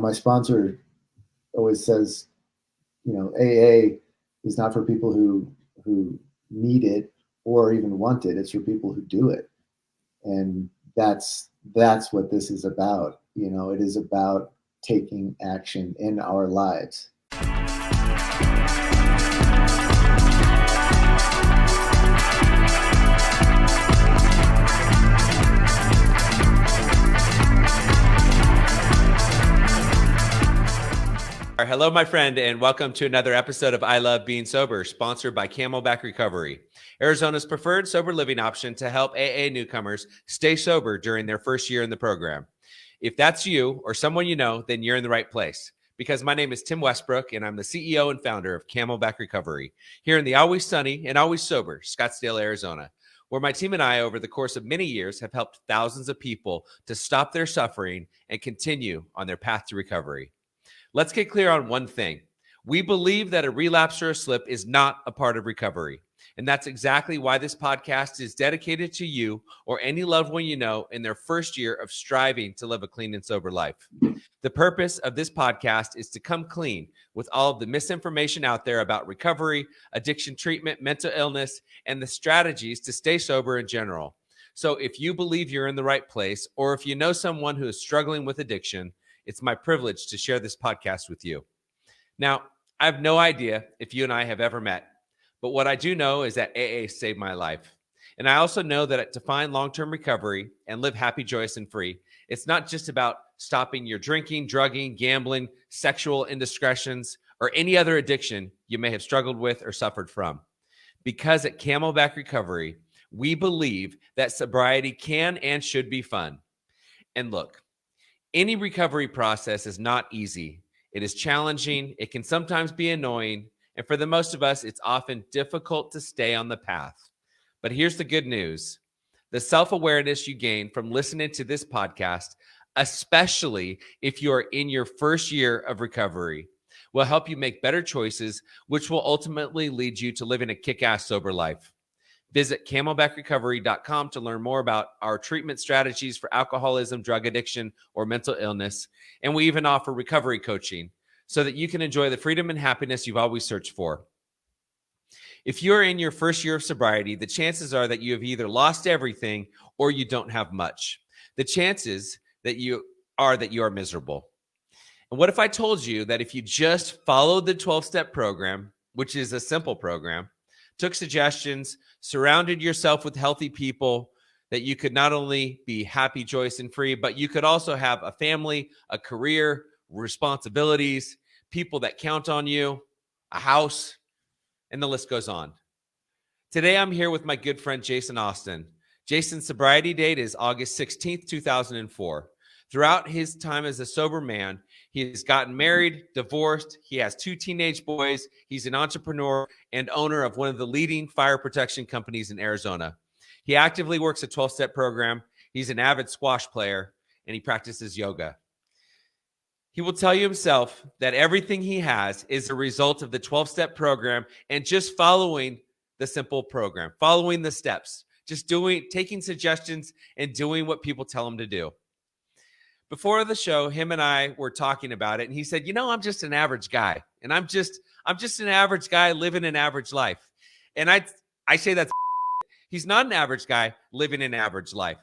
my sponsor always says, AA is not for people who need it or even want it. It's for people who do it. And that's what this is about. It is about taking action in our lives. Hello, my friend, and welcome to another episode of I Love Being Sober, sponsored by Camelback Recovery, Arizona's preferred sober living option to help AA newcomers stay sober during their first year in the program. If that's you or someone you know, then you're in the right place, because my name is Tim Westbrook, and I'm the CEO and founder of Camelback Recovery here in the always sunny and always sober Scottsdale, Arizona, where my team and I, over the course of many years, have helped thousands of people to stop their suffering and continue on their path to recovery. Let's get clear on one thing. We believe that a relapse or a slip is not a part of recovery. And that's exactly why this podcast is dedicated to you or any loved one you know in their first year of striving to live a clean and sober life. The purpose of this podcast is to come clean with all of the misinformation out there about recovery, addiction treatment, mental illness, and the strategies to stay sober in general. So if you believe you're in the right place, or if you know someone who is struggling with addiction, it's my privilege to share this podcast with you. Now, I have no idea if you and I have ever met, but what I do know is that AA saved my life. And I also know that to find long-term recovery and live happy, joyous, and free, it's not just about stopping your drinking, drugging, gambling, sexual indiscretions, or any other addiction you may have struggled with or suffered from. Because at Camelback Recovery, we believe that sobriety can and should be fun. And look, any recovery process is not easy. It is challenging. It can sometimes be annoying. And for the most of us, it's often difficult to stay on the path. But here's the good news. The self-awareness you gain from listening to this podcast, especially if you are in your first year of recovery, will help you make better choices, which will ultimately lead you to living a kick-ass sober life. Visit camelbackrecovery.com to learn more about our treatment strategies for alcoholism, drug addiction, or mental illness. And we even offer recovery coaching so that you can enjoy the freedom and happiness you've always searched for. If you're in your first year of sobriety, the chances are that you have either lost everything or you don't have much. The chances that you are miserable. And what if I told you that if you just followed the 12-step program, which is a simple program, took suggestions, surrounded yourself with healthy people, that you could not only be happy, joyous, and free, but you could also have a family, a career, responsibilities, people that count on you, a house, and the list goes on. Today, I'm here with my good friend, Jason Austin. Jason's sobriety date is August 16th, 2004. Throughout his time as a sober man, he has gotten married, divorced. He has 2 teenage boys. He's an entrepreneur and owner of one of the leading fire protection companies in Arizona. He actively works a 12-step program. He's an avid squash player, and he practices yoga. He will tell you himself that everything he has is a result of the 12-step program and just following the simple program, following the steps, just taking suggestions and doing what people tell him to do. Before the show, him and I were talking about it, and he said, I'm just an average guy, and I'm just an average guy living an average life. And I say that's he's not an average guy living an average life.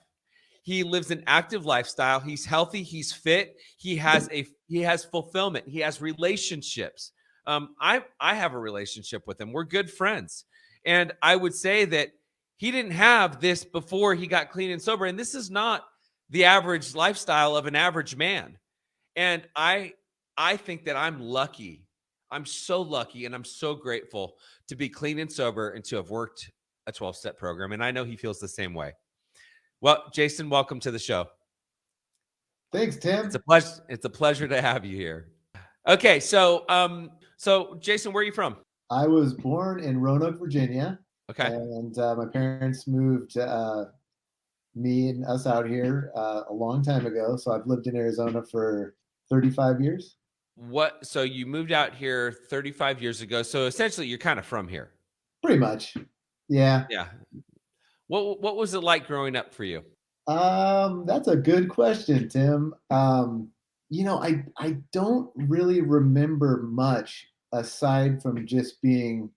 He lives an active lifestyle. He's healthy. He's fit. He has fulfillment. He has relationships. I have a relationship with him. We're good friends. And I would say that he didn't have this before he got clean and sober. And this is not the average lifestyle of an average man. And I think that I'm lucky. I'm so lucky, and I'm so grateful to be clean and sober and to have worked a 12-step program. And I know he feels the same way. Well, Jason, welcome to the show. Thanks, Tim. It's a pleasure to have you here. Okay, so Jason, where are you from? I was born in Roanoke, Virginia. Okay. And my parents moved me and us out here a long time ago. So I've lived in Arizona for 35 years. So you moved out here 35 years ago. So essentially you're kind of from here. Pretty much. Yeah. Yeah. What was it like growing up for you? That's a good question, Tim. I don't really remember much aside from just being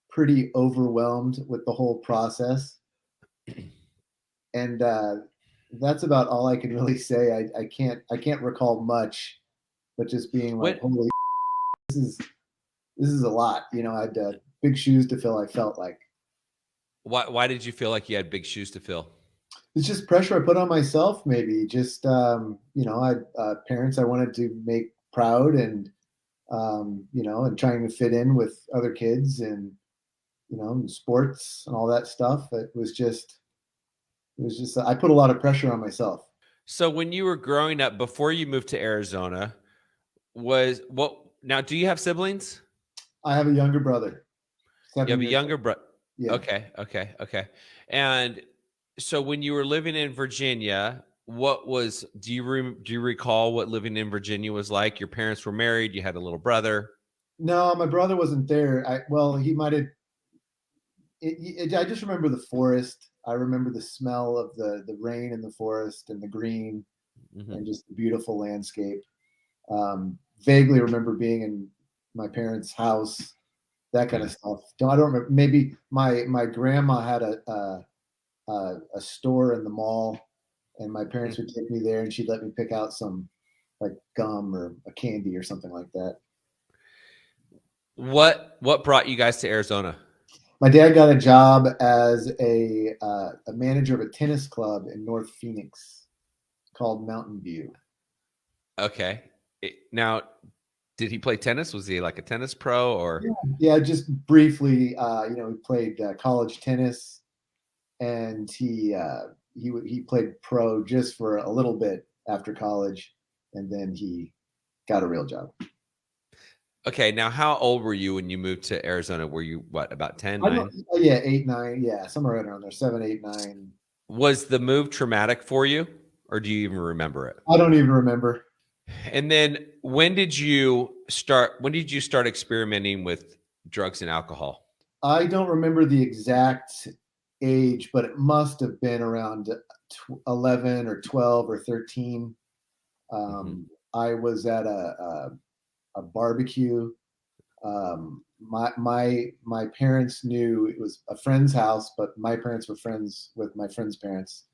pretty overwhelmed with the whole process. And that's about all I can really say. I can't recall much, but just being like, What holy, this is a lot. I had big shoes to fill. I felt like why did you feel like you had big shoes to fill? it's just pressure I put on myself. Maybe just I parents I wanted to make proud, and and trying to fit in with other kids, and sports and all that stuff. It was just I put a lot of pressure on myself. So when you were growing up before you moved to Arizona, was what now do you have siblings? I have a younger brother, You have a 7 years old. younger brother. Yeah. Okay. And so when you were living in Virginia, what was do you recall what living in Virginia was like? Your parents were married, you had a little brother. No, my brother wasn't there. Well, he might have. I just remember the forest. I remember the smell of the rain in the forest and the green Mhm. and just the beautiful landscape. Vaguely remember being in my parents' house, that kind Yeah. of stuff. I don't remember. Maybe my grandma had a store in the mall, and my Mm. parents would take me there, and she'd let me pick out some like gum or a candy or something like that. What brought you guys to Arizona? My dad got a job as a manager of a tennis club in North Phoenix called Mountain View. Okay. Now, did he play tennis? Was he like a tennis pro or Yeah, yeah, just briefly. He played college tennis, and he played pro just for a little bit after college, and then he got a real job. Okay, now how old were you when you moved to Arizona? Were you what, about 10, I don't. 9? Yeah, 8, 9. Yeah, somewhere right around there. 7, 8, 9. Was the move traumatic for you or do you even remember it? I don't even remember. And then when did you start experimenting with drugs and alcohol? I don't remember the exact age, but it must have been around 11 or 12 or 13. Mhm. I was at a barbecue. My parents knew it was a friend's house, but my parents were friends with my friend's parents,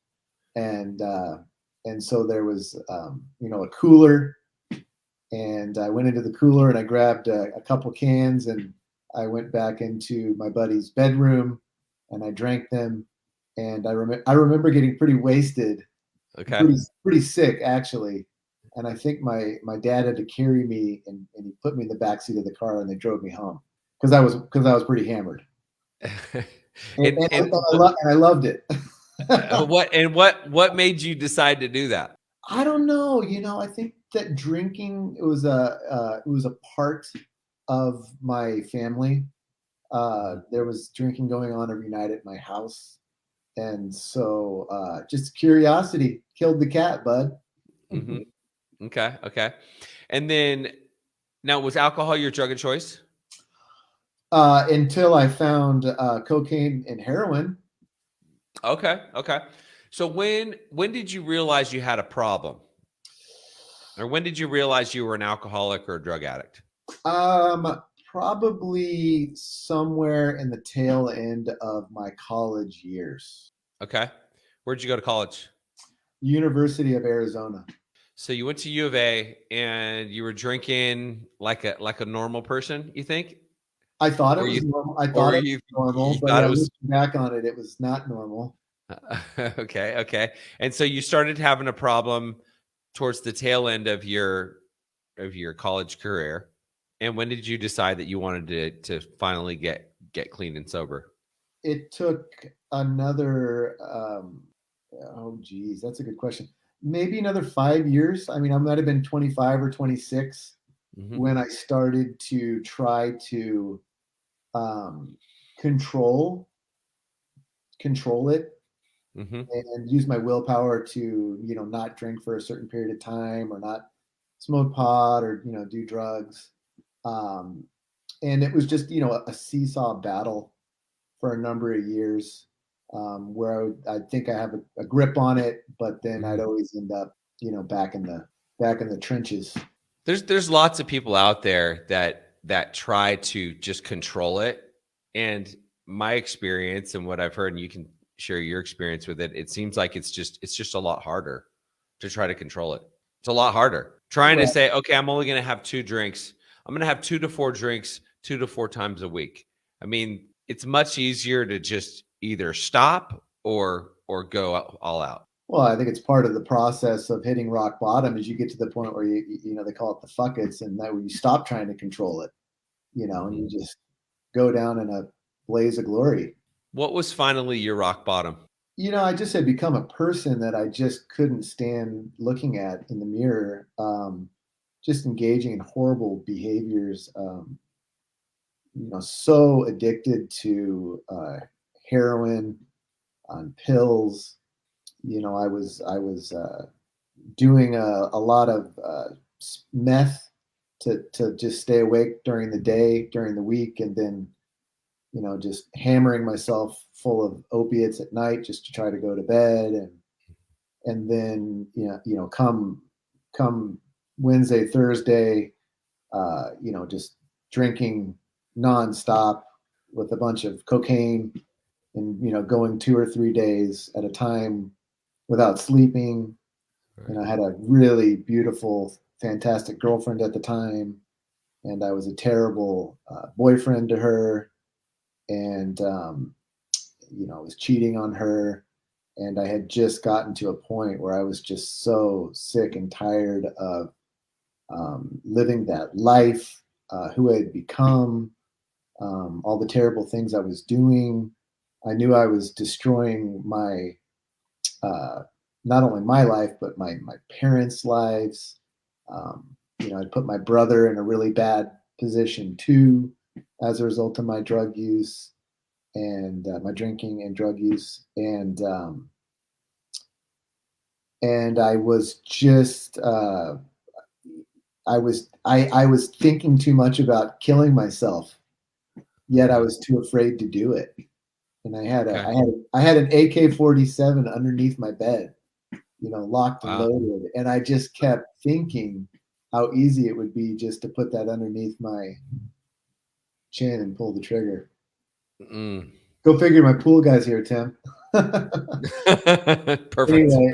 and so there was a cooler, and I went into the cooler and I grabbed a couple cans, and I went back into my buddy's bedroom and I drank them, and I remember getting pretty wasted, Okay. pretty sick actually. And I think my dad had to carry me, and he put me in the back seat of the car, and they drove me home because I was pretty hammered, and, and and, I, and and, I, what lo- and I loved it. what made you decide to do that? I don't know. I think that drinking it was a part of my family. Mhm. There was drinking going on every night at my house, and so just curiosity killed the cat, bud. Mhm. Okay. And then now was alcohol your drug of choice? Until I found cocaine and heroin. Okay. So when did you realize you had a problem? Or when did you realize you were an alcoholic or a drug addict? Probably somewhere in the tail end of my college years. Okay. Where'd you go to college? University of Arizona. So you went to U of A and you were drinking like a normal person, you think? I thought it Or was normal. I or thought it was normal, you but thought yeah, it was looking back on it, it was not normal. okay. And so you started having a problem towards the tail end of your college career. And when did you decide that you wanted to finally get clean and sober? It took another, oh geez, that's a good question. Maybe another 5 years. I mean, I might have been 25 or 26 Hmm. when I started to try to um, control control it, Hmm. and use my willpower to not drink for a certain period of time, or not smoke pot, or do drugs. um, and it was just a seesaw battle for a number of years, where I'd think I have a grip on it, but then I'd Hmm. always end up back in the back in the trenches. There's lots of people out there that try to just control it. And my experience and what I've heard, and you can share your experience with it, it seems like it's just a lot harder to try to control it. It's a lot harder. Trying to say, okay, I'm only going to have 2 drinks. I'm going to have 2 to 4 drinks 2 to 4 times a week. I mean, it's much easier to just either stop or go all out. Well, I think it's part of the process of hitting rock bottom is you get to the point where you know, they call it the fuckets, and that when you stop trying to control it, you know, and you just go down in a blaze of glory. What was finally your rock bottom? You know, I just had become a person that I just couldn't stand looking at in the mirror, just engaging in horrible behaviors, you know, so addicted to heroin, on pills. You know, I was doing a lot of meth to just stay awake during the day, during the week, and then, you know, just hammering myself full of opiates at night just to try to go to bed, and then you know, come Wednesday, Thursday, you know, just drinking nonstop with a bunch of cocaine, and, you know, going 2 or 3 days at a time without sleeping. Right. And I had a really beautiful, fantastic girlfriend at the time, and I was a terrible boyfriend to her, and you know, I was cheating on her, and I had just gotten to a point where I was just so sick and tired of living that life, who I had become, all the terrible things I was doing. I knew I was destroying my not only my life, but my parents' lives. You know, I put my brother in a really bad position too, as a result of my drug use and my drinking and drug use. And I was just I was thinking too much about killing myself, yet I was too afraid to do it. And I had an AK-47 underneath my bed, you know, locked and loaded, and I just kept thinking how easy it would be just to put that underneath my chin and pull the trigger. Go figure, my pool guy's here, Tim. Perfect. Anyway,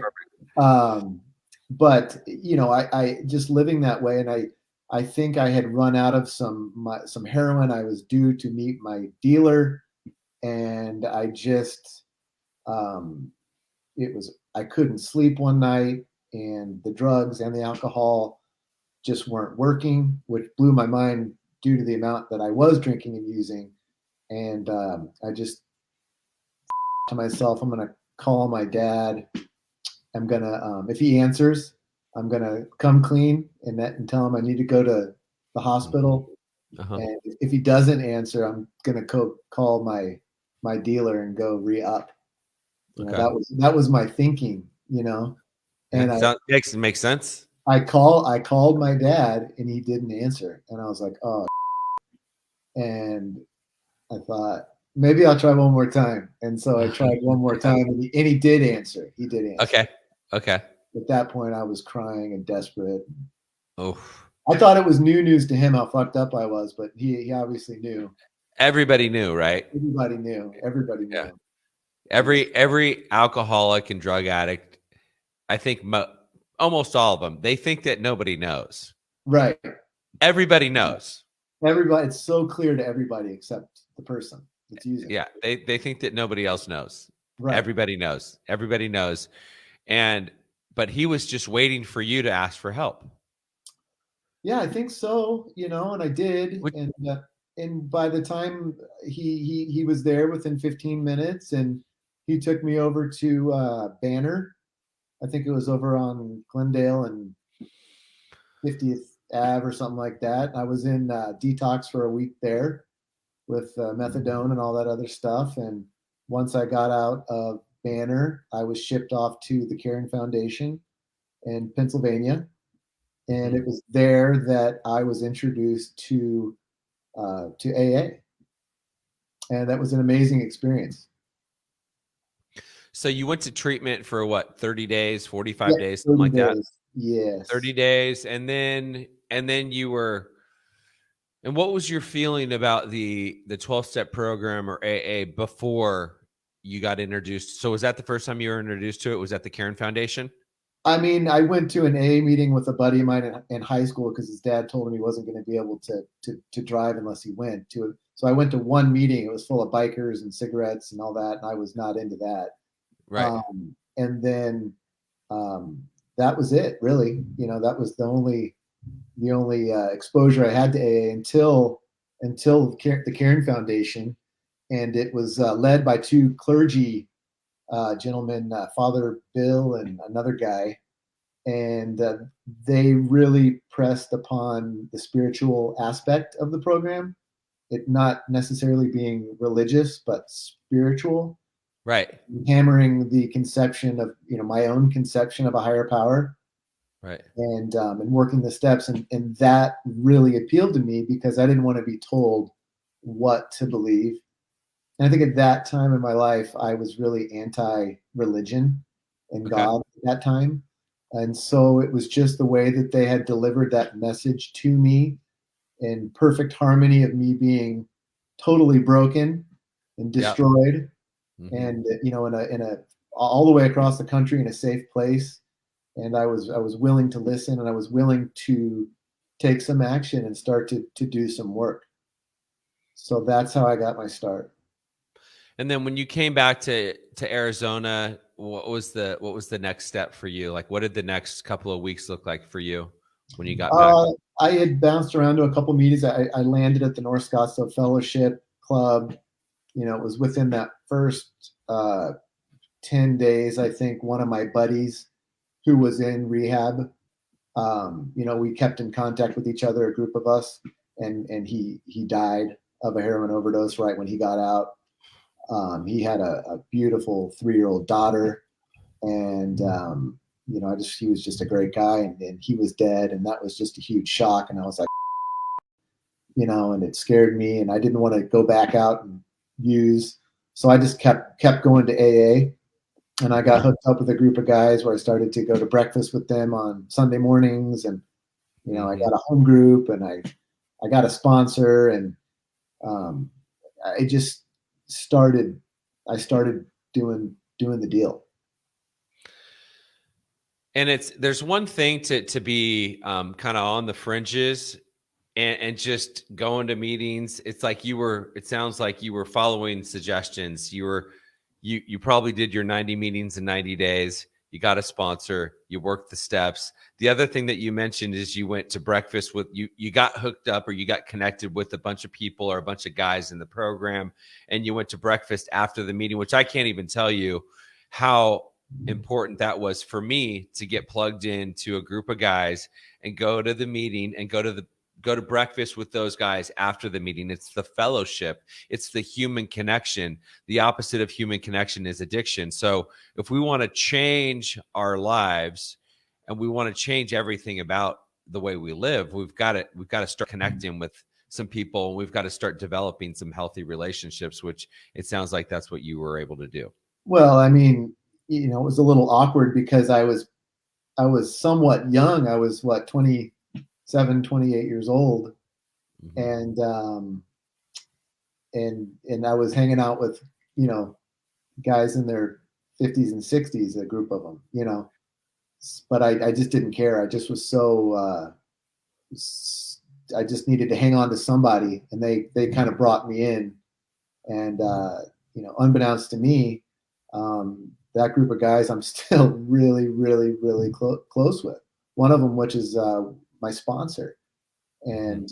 perfect. but you know, I just living that way, and I think I had run out of some heroin. I was due to meet my dealer, and I just I couldn't sleep one night, and the drugs and the alcohol just weren't working, which blew my mind due to the amount that I was drinking and using. And I just to myself, I'm gonna call my dad. I'm gonna, if he answers, I'm gonna come clean and tell him I need to go to the hospital. And if he doesn't answer, I'm gonna call my dealer and go re-up. You know, that was my thinking, you know. And makes sense. I called my dad, and he didn't answer, and I was like, oh. And I thought, maybe I'll try one more time. And so I tried one more time, and he did answer. He did answer. Okay. At that point, I was crying and desperate. Oh, I thought it was new news to him how fucked up I was, but he obviously knew. Everybody knew, right? Everybody knew. Everybody knew. Yeah. Every alcoholic and drug addict, I think almost all of them, they think that nobody knows. Right. Everybody knows. Everybody, it's so clear to everybody except the person that's using it. Yeah, they think that nobody else knows. Right. Everybody knows. Everybody knows. But he was just waiting for you to ask for help. Yeah, I think so, you know, and I did. And by the time he was there within 15 minutes, and he took me over to Banner. I think it was over on Glendale and 50th Ave or something like that. I was in detox for a week there with methadone and all that other stuff. And once I got out of Banner, I was shipped off to the Caring Foundation in Pennsylvania. And it was there that I was introduced to AA. And that was an amazing experience. So you went to treatment for what, 30 days, 45 days, something like that? Yes. 30 days. And then you were, and what was your feeling about the 12-step program or AA before you got introduced? So was that the first time you were introduced to it? Was that the Karen Foundation? I mean, I went to an AA meeting with a buddy of mine in high school because his dad told him he wasn't going to be able to drive unless he went to it. So I went to one meeting. It was full of bikers and cigarettes and all that, and I was not into that. Right. And then that was it, really. That was the only exposure I had to AA until the Karen Foundation, and it was led by two clergy gentlemen, Father Bill and another guy, and they really pressed upon the spiritual aspect of the program. It not necessarily being religious, but spiritual, Right. hammering the conception of my own conception of a higher power, Right. and working the steps, and that really appealed to me because I didn't want to be told what to believe. And I think at that time in my life, I was really anti-religion and Okay. God at that time. And so it was just the way that they had delivered that message to me in perfect harmony of me being totally broken and Yep. destroyed, Mhm. and in a all the way across the country in a safe place. And I was willing to listen, and I was willing to take some action and start to do some work. So that's how I got my start. And then when you came back to Arizona, what was the next step for you? Like, what did the next couple of weeks look like for you when you got back? Uh, I had bounced around to a couple meetings. I landed at the North Scottsdale Fellowship Club. It was within that first 10 days, I think, one of my buddies who was in rehab, we kept in contact with each other, a group of us, and he died of a heroin overdose right when he got out. He had a beautiful 3-year-old daughter, and he was just a great guy, and he was dead, and that was just a huge shock. And I was like, and it scared me, and I didn't want to go back out and use, so I just kept going to AA, and I got hooked up with a group of guys where I started to go to breakfast with them on Sunday mornings, and I got a home group, and I got a sponsor, and um, I just started. I started doing the deal. And there's one thing to be kind of on the fringes and just going to meetings. It sounds like you were following suggestions. You probably did your 90 meetings in 90 days. You got a sponsor, you worked the steps. The other thing that you mentioned is you went to breakfast with you got hooked up or you got connected with a bunch of people or a bunch of guys in the program, and you went to breakfast after the meeting, which I can't even tell you how important that was for me to get plugged into a group of guys and go to the meeting and go to breakfast with those guys after the meeting. It's the fellowship. It's the human connection. The opposite of human connection is addiction. So if we want to change our lives and we want to change everything about the way we live, we've got to start connecting with some people. We've got to start developing some healthy relationships, which it sounds like that's what you were able to do. Well, I mean, it was a little awkward because I was somewhat young. I was 27, 28 years old, Mm-hmm. and I was hanging out with guys in their 50s and 60s, a group of them, but I just didn't care. I just was so I just needed to hang on to somebody, and they kind of brought me in, and unbeknownst to me, that group of guys I'm still really, really, really close with. One of them, which is my sponsor, Mm-hmm. and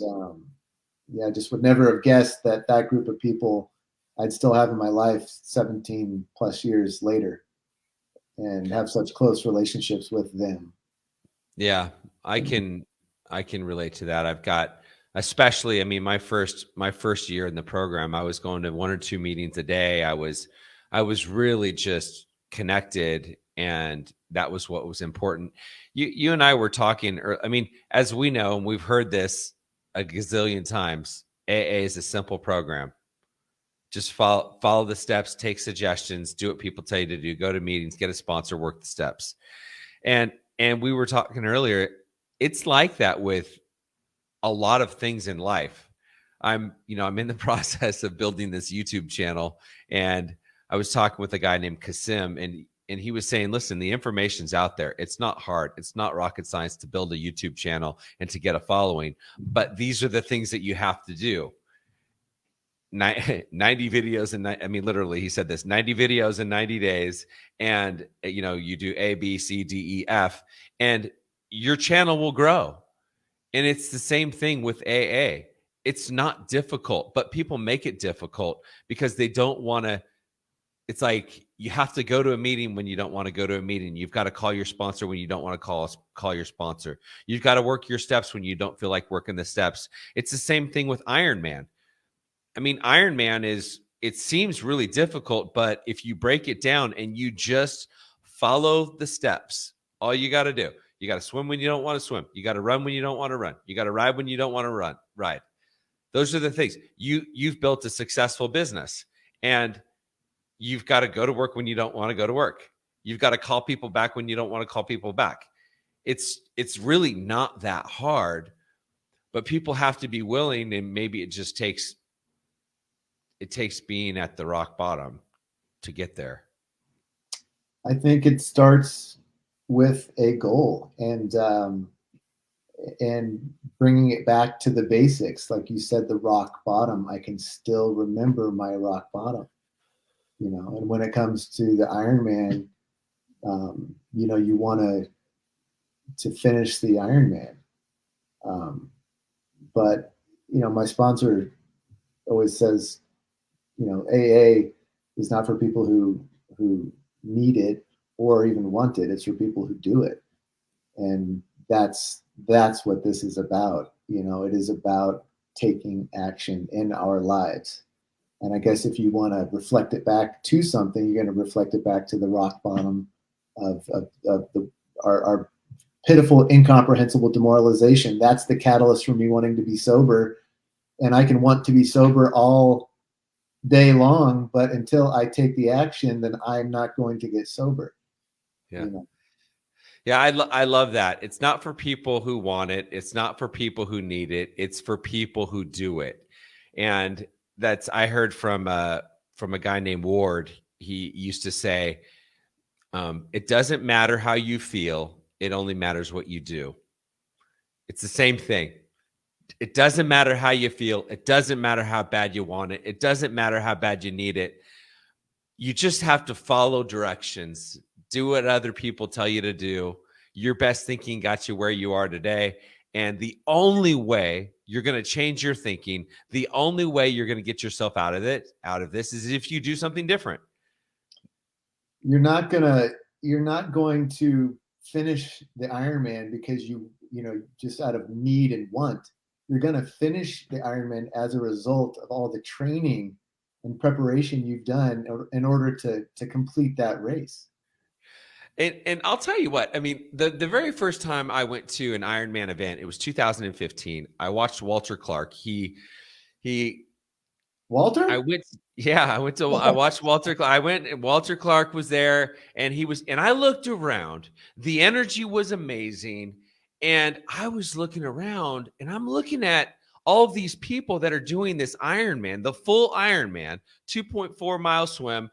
yeah, I just would never have guessed that group of people I'd still have in my life 17 plus years later, and have such close relationships with them. Yeah, I can I can relate to that. I've got, especially, I mean, my first year in the program, I was going to one or two meetings a day. I was really just connected, and that was what was important. You and I were talking, I mean, as we know, and we've heard this a gazillion times, AA is a simple program. Just follow the steps, take suggestions, do what people tell you to do, go to meetings, get a sponsor, work the steps. And And we were talking earlier, it's like that with a lot of things in life. I'm in the process of building this YouTube channel, and I was talking with a guy named Kasim, and he was saying, listen, the information's out there. It's not hard. It's not rocket science to build a YouTube channel and to get a following, but these are the things that you have to do. 90 videos and I mean, literally, he said this: 90 videos in 90 days, and you do A, B, C, D, E, F, and your channel will grow. And it's the same thing with AA. It's not difficult, but people make it difficult because they don't want to. It's like you have to go to a meeting when you don't want to go to a meeting. You've got to call your sponsor when you don't want to call your sponsor. You've got to work your steps when you don't feel like working the steps. It's the same thing with Ironman. I mean, Ironman it seems really difficult, but if you break it down and you just follow the steps, all you got to do, you got to swim when you don't want to swim. You got to run when you don't want to run. You got to ride when you don't want to ride. Those are the things. You've built a successful business, and you've got to go to work when you don't want to go to work. You've got to call people back when you don't want to call people back. It's really not that hard, but people have to be willing, and maybe it takes being at the rock bottom to get there. I think it starts with a goal and bringing it back to the basics. Like you said, the rock bottom. I can still remember my rock bottom, and when it comes to the Ironman, you want to finish the Ironman. But, my sponsor always says, AA is not for people who need it or even want it. It's for people who do it. And that's what this is about. It is about taking action in our lives. And I guess if you want to reflect it back to something, you're going to reflect it back to the rock bottom of our pitiful, incomprehensible demoralization. That's the catalyst for me wanting to be sober. And I can want to be sober all day long, but until I take the action, then I'm not going to get sober. Yeah. Yeah, I love that. It's not for people who want it. It's not for people who need it. It's for people who do it. And I heard from a guy named Ward. He used to say, it doesn't matter how you feel. It only matters what you do. It's the same thing. It doesn't matter how you feel. It doesn't matter how bad you want it. It doesn't matter how bad you need it. You just have to follow directions. Do what other people tell you to do. Your best thinking got you where you are today. And the only way you're going to change your thinking, the only way you're going to get yourself out of this is if you do something different. You're not going to finish the Ironman because just out of need and want. You're going to finish the Ironman as a result of all the training and preparation you've done in order to complete that race. And I'll tell you what, I mean, the very first time I went to an Ironman event, it was 2015. I watched Walter Clark. Walter? I watched Walter Clark. Walter Clark was there, and I looked around. The energy was amazing. And I was looking around, and I'm looking at all of these people that are doing this Ironman, the full Ironman, 2.4 mile swim,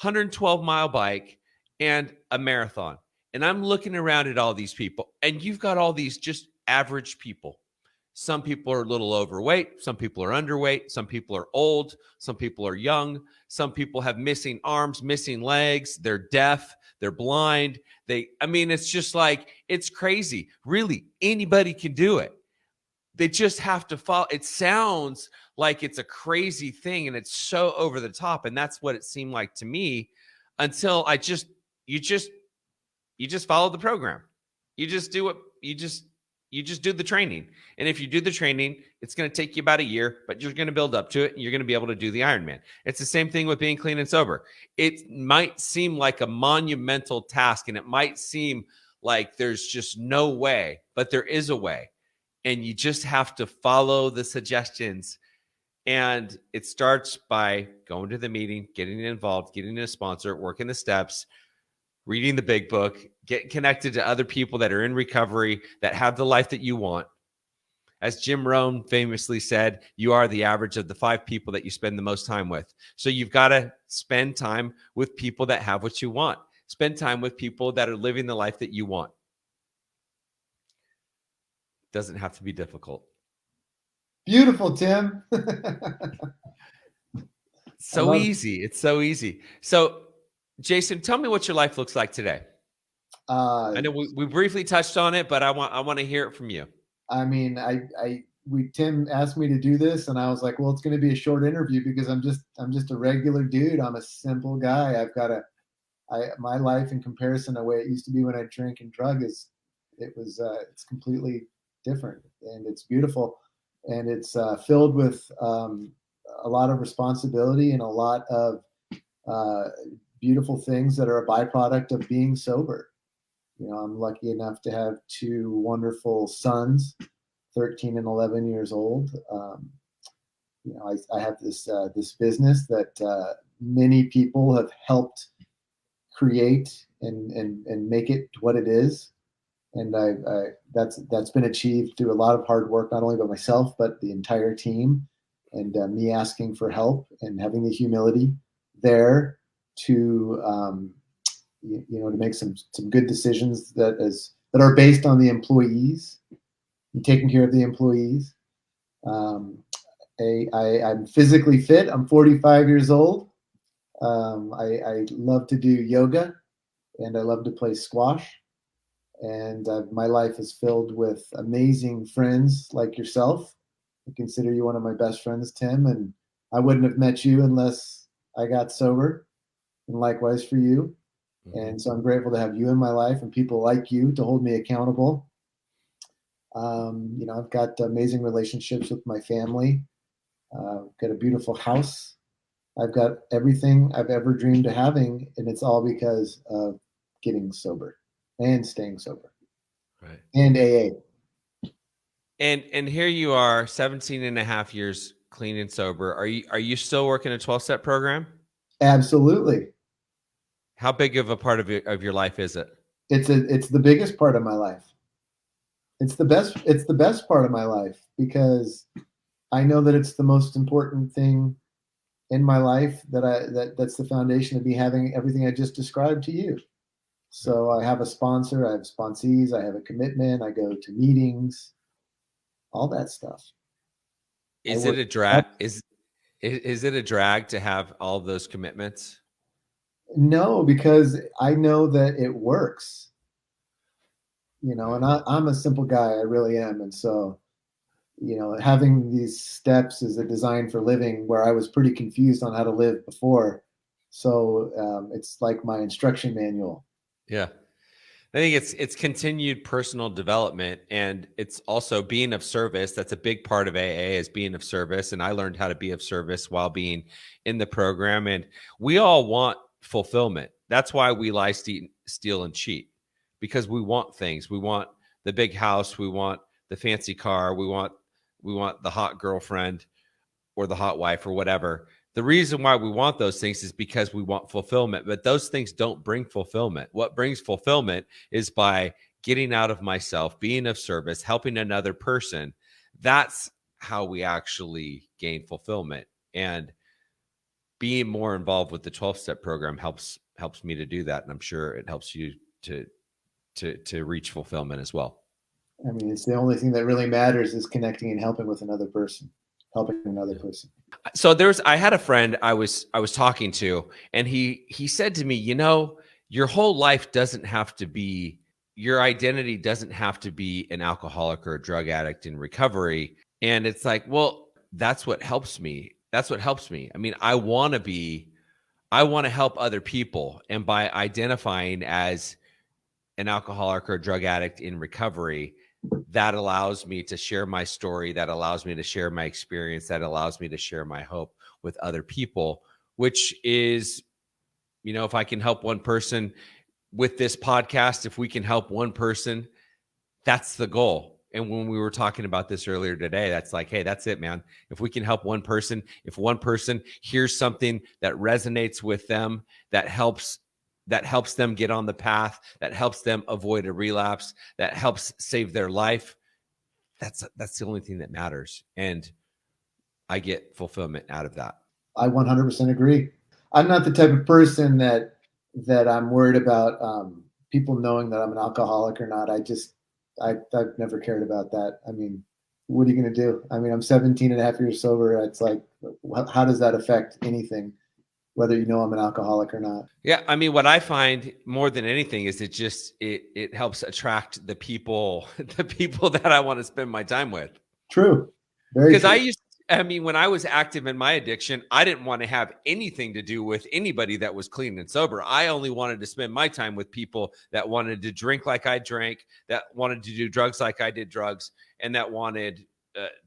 112 mile bike, and a marathon. And I'm looking around at all these people, and you've got all these just average people. Some people are a little overweight. Some people are underweight. Some people are old. Some people are young. Some people have missing arms, missing legs. They're deaf. They're blind. It's just like, it's crazy. Really, anybody can do it. They just have to follow. It sounds like it's a crazy thing, and it's so over the top. And that's what it seemed like to me until you just follow the program. You just do the training. And if you do the training, it's going to take you about a year, but you're going to build up to it, and you're going to be able to do the Ironman. It's the same thing with being clean and sober. It might seem like a monumental task, and it might seem like there's just no way, but there is a way. And you just have to follow the suggestions. And it starts by going to the meeting, getting involved, getting a sponsor, working the steps, reading the big book, Get connected to other people that are in recovery, that have the life that you want. As Jim Rohn famously said, you are the average of the 5 people that you spend the most time with. So you've got to spend time with people that have what you want. Spend time with people that are living the life that you want. Doesn't have to be difficult. Beautiful, Tim. So easy. It's so easy. So, Jason, tell me what your life looks like today. I know we briefly touched on it, but I want to hear it from you. I mean, Tim asked me to do this, and I was like, well, it's going to be a short interview because I'm just a regular dude. I'm a simple guy. My life in comparison to the way it used to be when I drank and drug it's completely different, and it's beautiful, and it's filled with a lot of responsibility and a lot of beautiful things that are a byproduct of being sober. I'm lucky enough to have 2 wonderful sons, 13 and 11 years old. I have this business that many people have helped create and make it what it is. And that's been achieved through a lot of hard work, not only by myself, but the entire team, and me asking for help and having the humility there to to make some good decisions that are based on the employees and taking care of the employees. I'm physically fit. I'm 45 years old. I love to do yoga, and I love to play squash. And my life is filled with amazing friends like yourself. I consider you one of my best friends, Tim, and I wouldn't have met you unless I got sober, and likewise for you. And so I'm grateful to have you in my life and people like you to hold me accountable. I've got amazing relationships with my family. Got a beautiful house. I've got everything I've ever dreamed of having, and it's all because of getting sober and staying sober. Right. And AA. And here you are, 17 and a half years clean and sober. Are you still working a 12-step program? Absolutely. How big of a part of your life is it? It's the biggest part of my life. It's the best part of my life, because I know that it's the most important thing in my life, that's the foundation of me having everything I just described to you. So I have a sponsor, I have sponsees, I have a commitment, I go to meetings, all that stuff. Is it a drag? Is it a drag to have all those commitments? No, because I know that it works. And I'm a simple guy, I really am. And so, having these steps is a design for living, where I was pretty confused on how to live before. So it's like my instruction manual. Yeah. I think it's continued personal development, and it's also being of service. That's a big part of AA, is being of service. And I learned how to be of service while being in the program. And we all want fulfillment. That's why we lie, steal, and cheat, because we want things. We want the big house. We want the fancy car. We want the hot girlfriend or the hot wife or whatever. The reason why we want those things is because we want fulfillment, but those things don't bring fulfillment. What brings fulfillment is by getting out of myself, being of service, helping another person. That's how we actually gain fulfillment. And being more involved with the 12-step program helps me to do that. And I'm sure it helps you to reach fulfillment as well. I mean, it's the only thing that really matters, is connecting and helping another person. So I had a friend I was talking to, and he said to me, your whole life doesn't have to be, your identity doesn't have to be an alcoholic or a drug addict in recovery. And it's like, well, that's what helps me. I mean, I want to help other people. And by identifying as an alcoholic or a drug addict in recovery, that allows me to share my story, that allows me to share my experience, that allows me to share my hope with other people, which is, if I can help one person with this podcast, if we can help one person, that's the goal. And when we were talking about this earlier today, that's like, hey, that's it, man. If we can help one person, if one person hears something that resonates with them, that helps that helps them get on the path, that helps them avoid a relapse, that helps save their life, that's the only thing that matters. And I get fulfillment out of that. I 100% agree. I'm not the type of person that I'm worried about people knowing that I'm an alcoholic or not. I've never cared about that. I mean, what are you going to do? I mean, I'm 17 and a half years sober. It's like, how does that affect anything, whether you know I'm an alcoholic or not? Yeah. I mean, what I find more than anything is it helps attract the people that I want to spend my time with. True. Very true. Because when I was active in my addiction, I didn't want to have anything to do with anybody that was clean and sober. I only wanted to spend my time with people that wanted to drink like I drank, that wanted to do drugs like I did drugs, and that wanted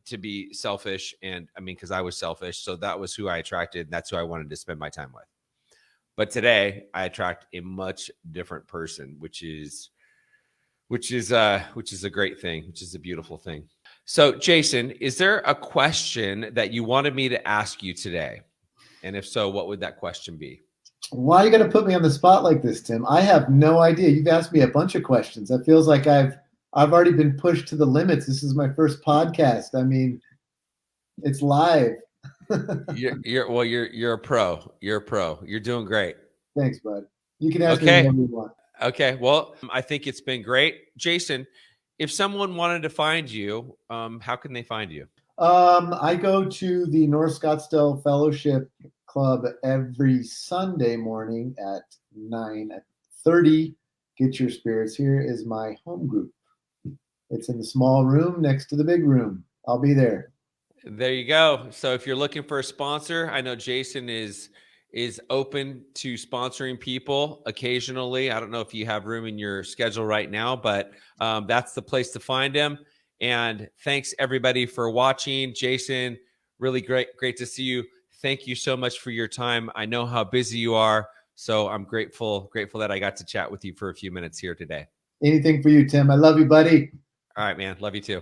to be selfish. And I mean, because I was selfish. So that was who I attracted. And that's who I wanted to spend my time with. But today I attract a much different person, which is a great thing, which is a beautiful thing. So, Jason, is there a question that you wanted me to ask you today? And if so, what would that question be? Why are you going to put me on the spot like this, Tim? I have no idea. You've asked me a bunch of questions. It feels like I've already been pushed to the limits. This is my first podcast. I mean, it's live. You're a pro. You're a pro. You're doing great. Thanks, bud. You can ask me whatever you want. Okay. Well, I think it's been great. Jason, if someone wanted to find you, how can they find you? I go to the North Scottsdale Fellowship Club every Sunday morning at 9:30. Get your spirits. Here is my home group. It's in the small room next to the big room. I'll be there. There you go. So if you're looking for a sponsor, I know Jason is open to sponsoring people occasionally. I don't know if you have room in your schedule right now, but that's the place to find him. And thanks everybody for watching. Jason, really great to see you. Thank you so much for your time. I know how busy you are, so I'm grateful that I got to chat with you for a few minutes here today. Anything for you, Tim. I love you, buddy. All right, man. Love you too.